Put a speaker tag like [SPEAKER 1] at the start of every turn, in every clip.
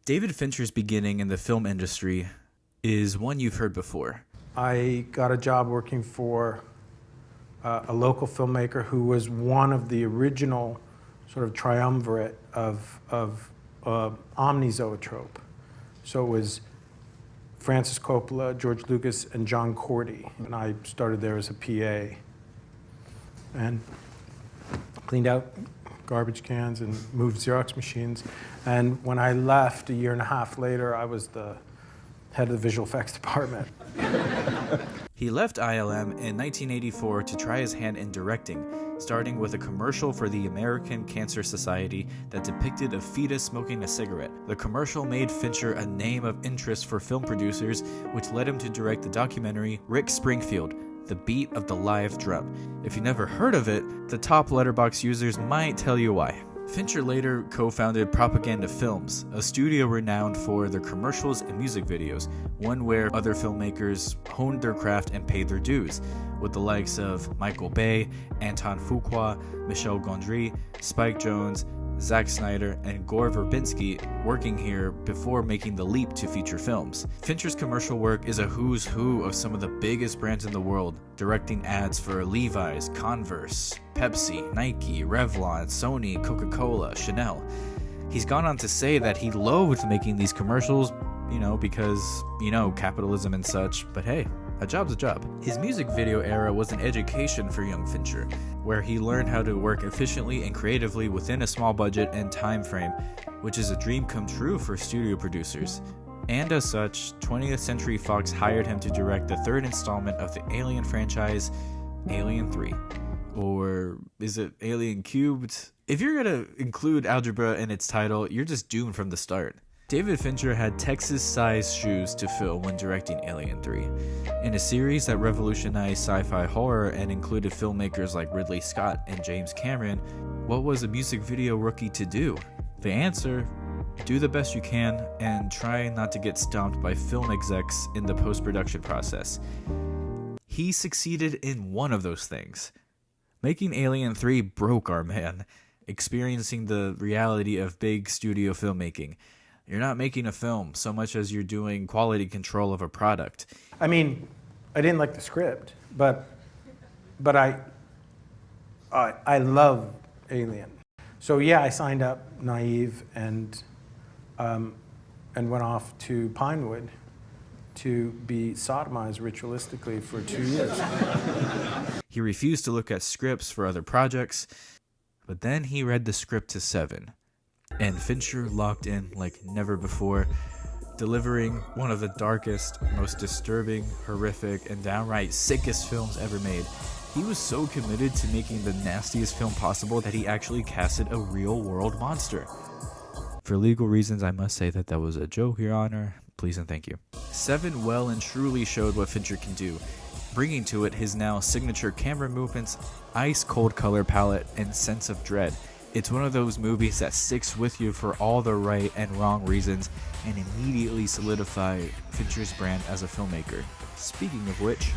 [SPEAKER 1] David Fincher's beginning in the film industry is one you've heard before.
[SPEAKER 2] I got a job working for a local filmmaker who was one of the original sort of triumvirate of omnizoetrope. So it was Francis Coppola, George Lucas, and John Cordy. And I started there as a PA and cleaned out garbage cans and moved Xerox machines. And when I left a year and a half later, I was the head of the visual effects department.
[SPEAKER 1] He left ILM in 1984 to try his hand in directing, starting with a commercial for the American Cancer Society that depicted a fetus smoking a cigarette. The commercial made Fincher a name of interest for film producers, which led him to direct the documentary Rick Springfield, The Beat of the Live Drum. If you never heard of it, the top Letterboxd users might tell you why. Fincher later co-founded Propaganda Films, a studio renowned for their commercials and music videos, one where other filmmakers honed their craft and paid their dues, with the likes of Michael Bay, Anton Fuqua, Michel Gondry, Spike Jonze, Zack Snyder, and Gore Verbinski working here before making the leap to feature films. Fincher's commercial work is a who's who of some of the biggest brands in the world, directing ads for Levi's, Converse, Pepsi, Nike, Revlon, Sony, Coca-Cola, Chanel. He's gone on to say that he loathed making these commercials, because, capitalism and such, but hey, a job's a job. His music video era was an education for young Fincher, where he learned how to work efficiently and creatively within a small budget and time frame, which is a dream come true for studio producers. And as such, 20th Century Fox hired him to direct the third installment of the Alien franchise, Alien 3. Or is it Alien Cubed? If you're gonna include algebra in its title, you're just doomed from the start. David Fincher had Texas-sized shoes to fill when directing Alien 3. In a series that revolutionized sci-fi horror and included filmmakers like Ridley Scott and James Cameron, what was a music video rookie to do? The answer: do the best you can and try not to get stomped by film execs in the post-production process. He succeeded in one of those things. Making Alien 3 broke our man, experiencing the reality of big studio filmmaking. You're not making a film so much as you're doing quality control of a product.
[SPEAKER 2] I mean, I didn't like the script, but I love Alien. So yeah, I signed up naive and went off to Pinewood to be sodomized ritualistically for 2 years.
[SPEAKER 1] He refused to look at scripts for other projects, but then he read the script to Seven. And Fincher locked in like never before, delivering one of the darkest, most disturbing, horrific, and downright sickest films ever made. He was so committed to making the nastiest film possible that he actually casted a real-world monster. For legal reasons, I must say that was a joke, Your Honor. Please and thank you. Seven well and truly showed what Fincher can do, bringing to it his now signature camera movements, ice-cold color palette, and sense of dread. It's one of those movies that sticks with you for all the right and wrong reasons and immediately solidify Fincher's brand as a filmmaker. Speaking of which,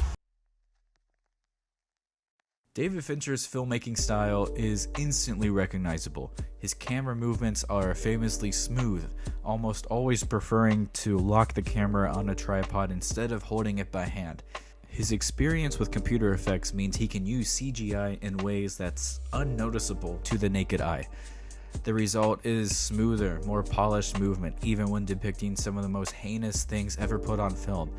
[SPEAKER 1] David Fincher's filmmaking style is instantly recognizable. His camera movements are famously smooth, almost always preferring to lock the camera on a tripod instead of holding it by hand. His experience with computer effects means he can use CGI in ways that's unnoticeable to the naked eye. The result is smoother, more polished movement, even when depicting some of the most heinous things ever put on film.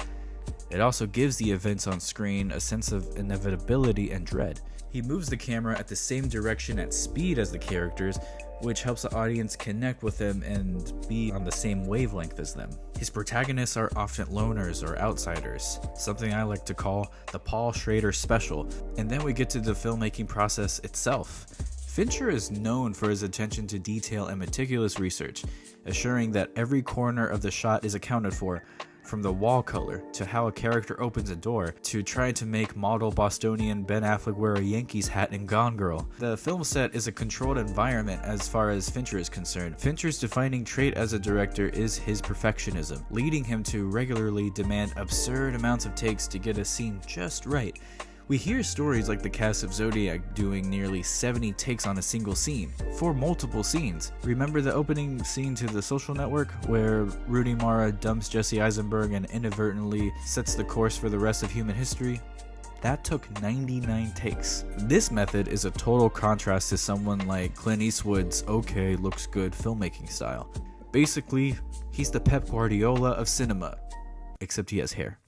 [SPEAKER 1] It also gives the events on screen a sense of inevitability and dread. He moves the camera at the same direction at speed as the characters, which helps the audience connect with them and be on the same wavelength as them. His protagonists are often loners or outsiders, something I like to call the Paul Schrader special. And then we get to the filmmaking process itself. Fincher is known for his attention to detail and meticulous research, assuring that every corner of the shot is accounted for, from the wall color to how a character opens a door to trying to make model Bostonian Ben Affleck wear a Yankees hat in Gone Girl. The film set is a controlled environment as far as Fincher is concerned. Fincher's defining trait as a director is his perfectionism, leading him to regularly demand absurd amounts of takes to get a scene just right, We hear stories like the cast of Zodiac doing nearly 70 takes on a single scene, for multiple scenes. Remember the opening scene to The Social Network, where Rooney Mara dumps Jesse Eisenberg and inadvertently sets the course for the rest of human history? That took 99 takes. This method is a total contrast to someone like Clint Eastwood's okay, looks good filmmaking style. Basically, he's the Pep Guardiola of cinema, except he has hair.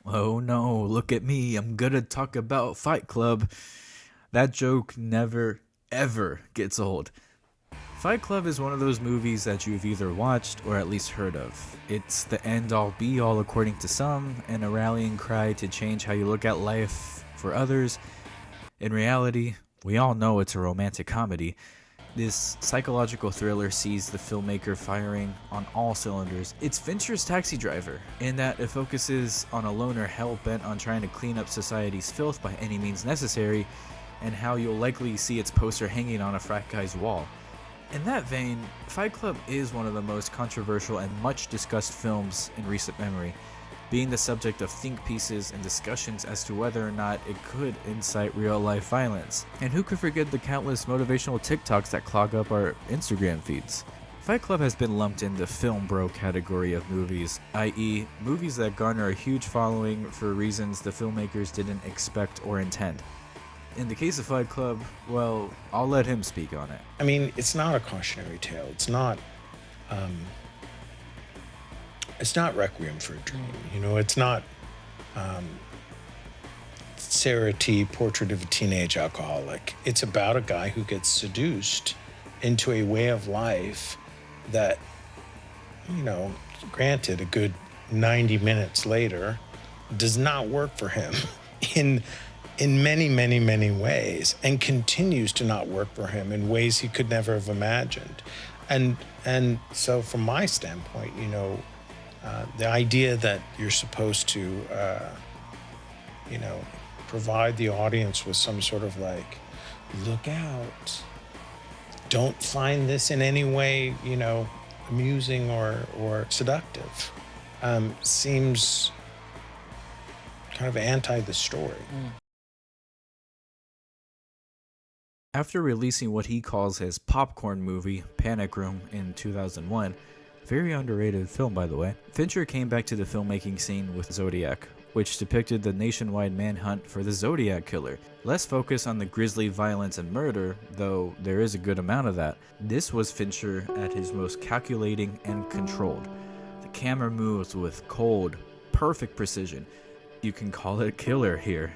[SPEAKER 1] Oh no, look at me, I'm gonna talk about Fight Club. That joke never, ever gets old. Fight Club is one of those movies that you've either watched or at least heard of. It's the end-all be-all according to some, and a rallying cry to change how you look at life for others. In reality, we all know it's a romantic comedy. This psychological thriller sees the filmmaker firing on all cylinders. It's Fincher's Taxi Driver, in that it focuses on a loner hell-bent on trying to clean up society's filth by any means necessary, and how you'll likely see its poster hanging on a frat guy's wall. In that vein, Fight Club is one of the most controversial and much discussed films in recent memory, being the subject of think pieces and discussions as to whether or not it could incite real-life violence. And who could forget the countless motivational TikToks that clog up our Instagram feeds? Fight Club has been lumped in the film bro category of movies, i.e. movies that garner a huge following for reasons the filmmakers didn't expect or intend. In the case of Fight Club, well, I'll let him speak on it.
[SPEAKER 2] I mean, it's not a cautionary tale. It's not Requiem for a Dream. You know, it's not Sarah T. Portrait of a Teenage Alcoholic. It's about a guy who gets seduced into a way of life that, you know, granted, a good 90 minutes later, does not work for him in many, many, many ways, and continues to not work for him in ways he could never have imagined. And so from my standpoint, you know, the idea that you're supposed to, you know, provide the audience with some sort of like, look out, don't find this in any way, you know, amusing or seductive, seems kind of anti the story.
[SPEAKER 1] After releasing what he calls his popcorn movie, Panic Room, in 2001, very underrated film by the way, Fincher came back to the filmmaking scene with Zodiac, which depicted the nationwide manhunt for the Zodiac killer. Less focus on the grisly violence and murder, though there is a good amount of that. This was Fincher at his most calculating and controlled. The camera moves with cold, perfect precision. You can call it a killer here.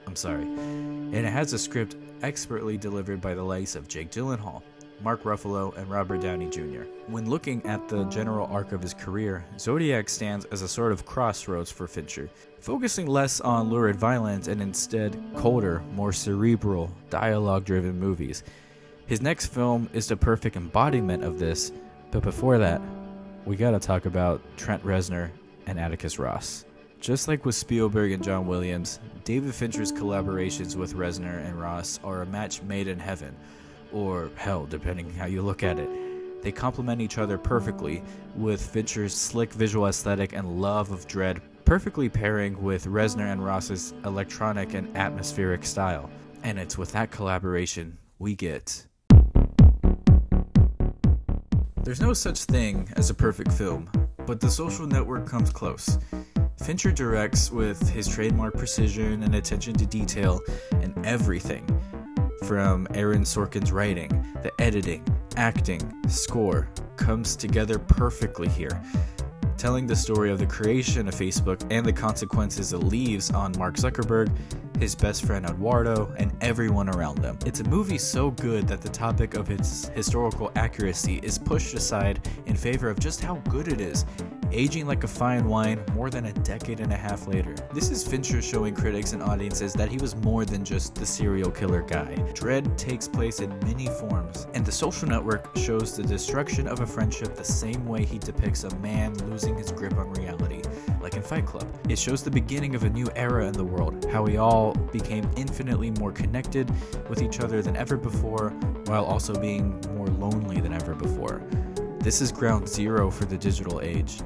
[SPEAKER 1] I'm sorry. And it has a script expertly delivered by the likes of Jake Gyllenhaal, Mark Ruffalo, and Robert Downey Jr. When looking at the general arc of his career, Zodiac stands as a sort of crossroads for Fincher, focusing less on lurid violence and instead colder, more cerebral, dialogue-driven movies. His next film is the perfect embodiment of this, but before that, we gotta talk about Trent Reznor and Atticus Ross. Just like with Spielberg and John Williams, David Fincher's collaborations with Reznor and Ross are a match made in heaven, or hell, depending how you look at it. They complement each other perfectly, with Fincher's slick visual aesthetic and love of dread perfectly pairing with Reznor and Ross's electronic and atmospheric style. And it's with that collaboration we get... There's no such thing as a perfect film, but The Social Network comes close. Fincher directs with his trademark precision and attention to detail in everything. From Aaron Sorkin's writing, the editing, acting, score comes together perfectly here, telling the story of the creation of Facebook and the consequences it leaves on Mark Zuckerberg, his best friend Eduardo, and everyone around them. It's a movie so good that the topic of its historical accuracy is pushed aside in favor of just how good it is, aging like a fine wine more than a decade and a half later. This is Fincher showing critics and audiences that he was more than just the serial killer guy. Dread takes place in many forms, and The Social Network shows the destruction of a friendship the same way he depicts a man losing his grip on reality, like in Fight Club. It shows the beginning of a new era in the world, how we all became infinitely more connected with each other than ever before, while also being more lonely than ever before. This is ground zero for the digital age,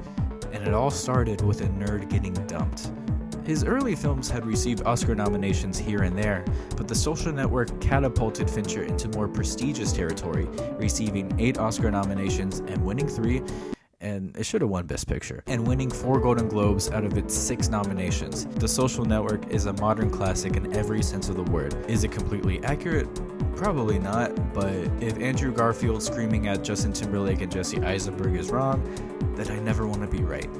[SPEAKER 1] and it all started with a nerd getting dumped. His early films had received Oscar nominations here and there, but The Social Network catapulted Fincher into more prestigious territory, receiving 8 Oscar nominations and winning 3, and it should have won Best Picture, and winning 4 Golden Globes out of its 6 nominations. The Social Network is a modern classic in every sense of the word. Is it completely accurate? Probably not, but if Andrew Garfield screaming at Justin Timberlake and Jesse Eisenberg is wrong, then I never want to be right.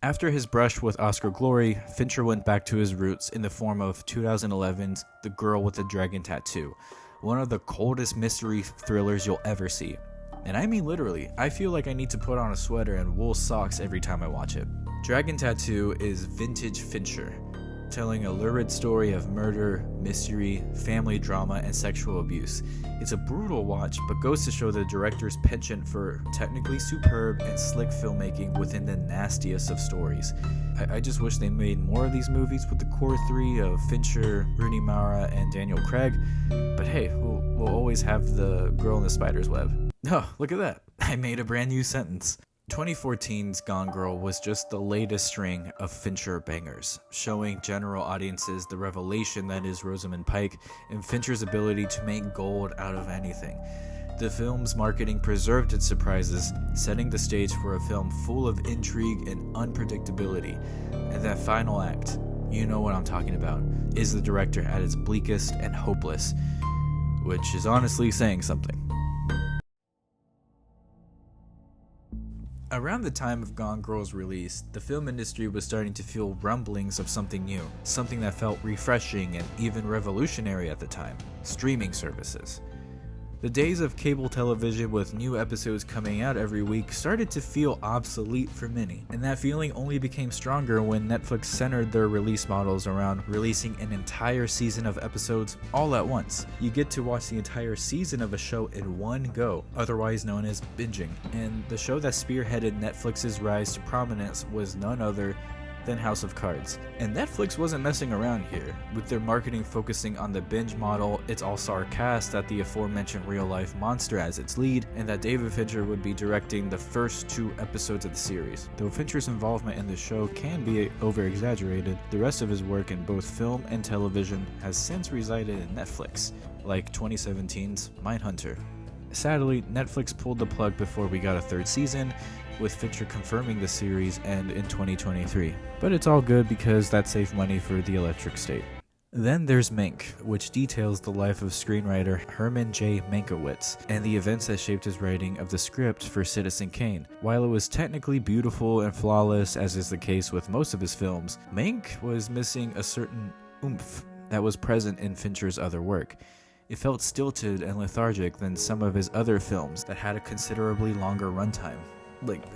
[SPEAKER 1] After his brush with Oscar glory, Fincher went back to his roots in the form of 2011's The Girl with the Dragon Tattoo, one of the coldest mystery thrillers you'll ever see. And I mean literally, I feel like I need to put on a sweater and wool socks every time I watch it. Dragon Tattoo is vintage Fincher, telling a lurid story of murder, mystery, family drama, and sexual abuse. It's a brutal watch, but goes to show the director's penchant for technically superb and slick filmmaking within the nastiest of stories. I just wish they made more of these movies with the core 3 of Fincher, Rooney Mara, and Daniel Craig, but hey, we'll always have the girl in the spider's web. Oh, look at that. I made a brand new sentence. 2014's Gone Girl was just the latest string of Fincher bangers, showing general audiences the revelation that is Rosamund Pike and Fincher's ability to make gold out of anything. The film's marketing preserved its surprises, setting the stage for a film full of intrigue and unpredictability. And that final act, you know what I'm talking about, is the director at its bleakest and hopeless, which is honestly saying something. Around the time of Gone Girl's release, the film industry was starting to feel rumblings of something new, something that felt refreshing and even revolutionary at the time: streaming services. The days of cable television with new episodes coming out every week started to feel obsolete for many, and that feeling only became stronger when Netflix centered their release models around releasing an entire season of episodes all at once. You get to watch the entire season of a show in one go, otherwise known as binging, and the show that spearheaded Netflix's rise to prominence was none other than House of Cards. And Netflix wasn't messing around here, with their marketing focusing on the binge model, its all-star cast that the aforementioned real-life monster as its lead, and that David Fincher would be directing the first 2 episodes of the series. Though Fincher's involvement in the show can be over-exaggerated, the rest of his work in both film and television has since resided in Netflix, like 2017's Mindhunter. Sadly, Netflix pulled the plug before we got a 3rd season, with Fincher confirming the series end in 2023. But it's all good because that saved money for the electric state. Then there's Mank, which details the life of screenwriter Herman J. Mankiewicz and the events that shaped his writing of the script for Citizen Kane. While it was technically beautiful and flawless, as is the case with most of his films, Mank was missing a certain oomph that was present in Fincher's other work. It felt stilted and lethargic than some of his other films that had a considerably longer runtime.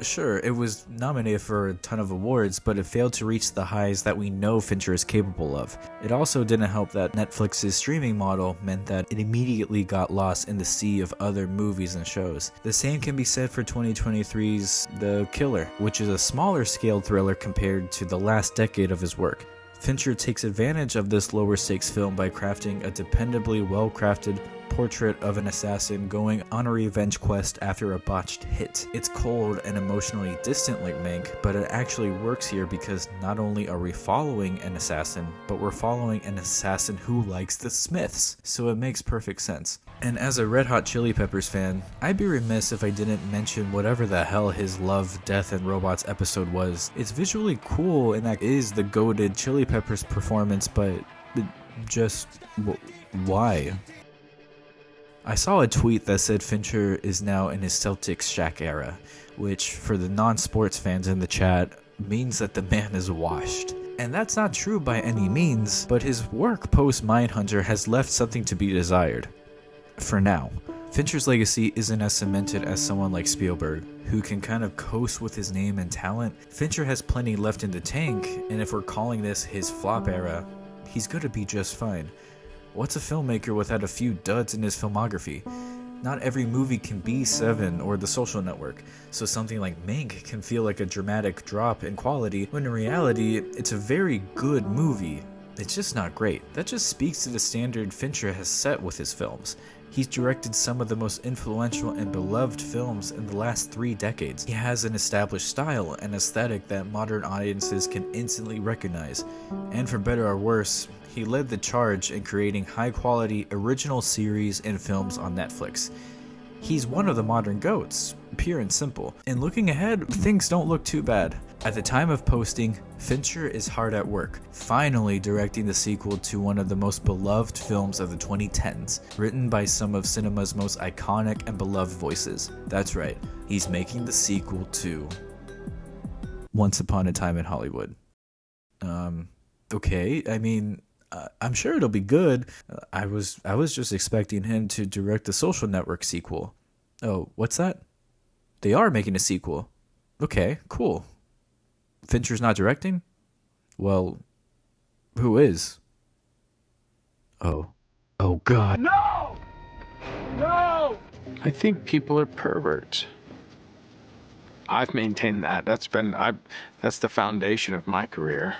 [SPEAKER 1] Sure, it was nominated for a ton of awards, but it failed to reach the highs that we know Fincher is capable of. It also didn't help that Netflix's streaming model meant that it immediately got lost in the sea of other movies and shows. The same can be said for 2023's The Killer, which is a smaller scale thriller compared to the last decade of his work. Fincher takes advantage of this lower stakes film by crafting a dependably well-crafted portrait of an assassin going on a revenge quest after a botched hit. It's cold and emotionally distant like Mank, but it actually works here because not only are we following an assassin, but we're following an assassin who likes the Smiths, so it makes perfect sense. And as a Red Hot Chili Peppers fan, I'd be remiss if I didn't mention whatever the hell his Love, Death, and Robots episode was. It's visually cool and that is the goated Chili Peppers performance, but just why? I saw a tweet that said Fincher is now in his Celtics Shaq era, which for the non-sports fans in the chat means that the man is washed. And that's not true by any means, but his work post Mindhunter has left something to be desired. For now. Fincher's legacy isn't as cemented as someone like Spielberg, who can kind of coast with his name and talent. Fincher has plenty left in the tank, and if we're calling this his flop era, he's gonna be just fine. What's a filmmaker without a few duds in his filmography? Not every movie can be Seven or The Social Network, so something like Mank can feel like a dramatic drop in quality, when in reality, it's a very good movie. It's just not great. That just speaks to the standard Fincher has set with his films. He's directed some of the most influential and beloved films in the last 3 decades. He has an established style and aesthetic that modern audiences can instantly recognize. And for better or worse, he led the charge in creating high-quality original series and films on Netflix. He's one of the modern GOATs, pure and simple. And looking ahead, things don't look too bad. At the time of posting, Fincher is hard at work, finally directing the sequel to one of the most beloved films of the 2010s, written by some of cinema's most iconic and beloved voices. That's right, he's making the sequel to Once Upon a Time in Hollywood. Okay, I mean, I'm sure it'll be good. I was just expecting him to direct the Social Network sequel. Oh, what's that? They are making a sequel. Okay, cool. Fincher's not directing? Well, who is? Oh God.
[SPEAKER 3] No! No!
[SPEAKER 4] I think people are perverts. I've maintained that. That's the foundation of my career.